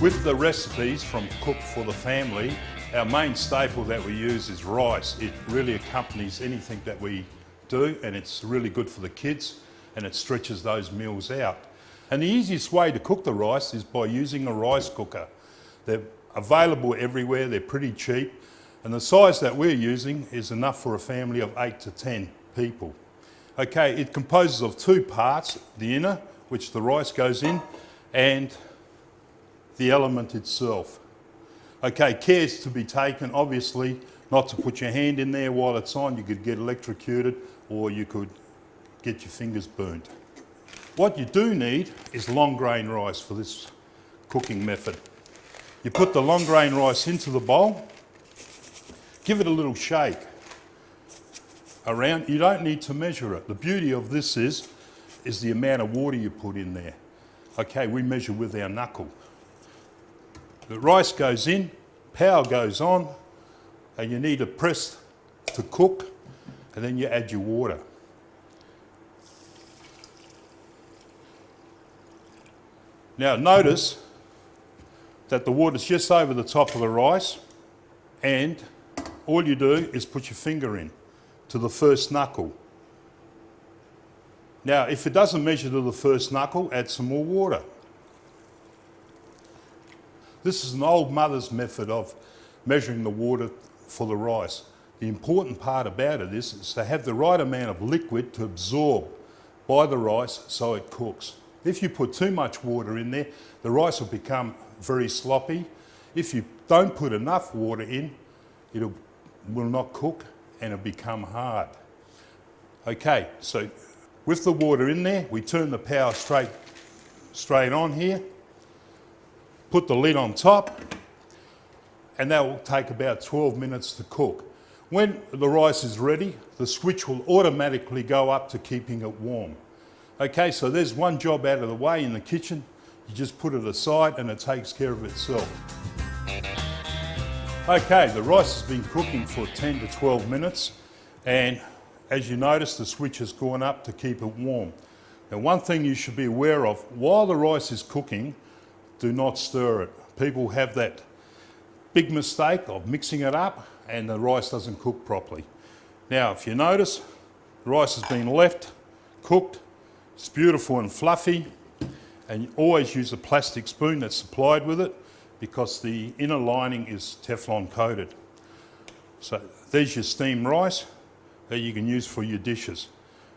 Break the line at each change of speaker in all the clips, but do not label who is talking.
With the recipes from Cook for the Family, our main staple that we use is rice. It really accompanies anything that we do, and it's really good for the kids, and it stretches those meals out. And the easiest way to cook the rice is by using a rice cooker. They're available everywhere, they're pretty cheap, and the size that we're using is enough for a family of 8 to 10 people. Okay, it composes of two parts, the inner, which the rice goes in, and the element itself. Okay, care's to be taken, obviously, not to put your hand in there while it's on. You could get electrocuted or you could get your fingers burnt. What you do need is long grain rice for this cooking method. You put the long grain rice into the bowl, give it a little shake around. You don't need to measure it. The beauty of this is the amount of water you put in there. Okay, we measure with our knuckle. The rice goes in, power goes on, and you need a press to cook, and then you add your water. Now notice that the water's just over the top of the rice, and all you do is put your finger in to the first knuckle. Now if it doesn't measure to the first knuckle, add some more water. This is an old mother's method of measuring the water for the rice. The important part about it is to have the right amount of liquid to absorb by the rice so it cooks. If you put too much water in there, the rice will become very sloppy. If you don't put enough water in, it will not cook and it'll become hard. Okay, so with the water in there, we turn the power straight on here. Put the lid on top, and that will take about 12 minutes to cook. When the rice is ready, the switch will automatically go up to keeping it warm. Okay, so there's one job out of the way in the kitchen. You just put it aside and it takes care of itself. Okay, the rice has been cooking for 10 to 12 minutes, and as you notice, the switch has gone up to keep it warm. Now, one thing you should be aware of, while the rice is cooking, do not stir it. People have that big mistake of mixing it up and the rice doesn't cook properly. Now, if you notice, the rice has been left cooked. It's beautiful and fluffy, and you always use a plastic spoon that's supplied with it because the inner lining is Teflon coated. So there's your steamed rice that you can use for your dishes.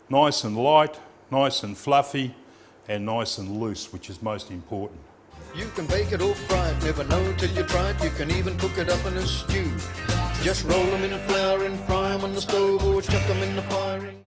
Nice and light, nice and fluffy, and nice and loose, which is most important.
You can bake it or fry it, never know till you try it. You can even cook it up in a stew. Just roll them in flour and fry them on the stove or chuck them in the fire.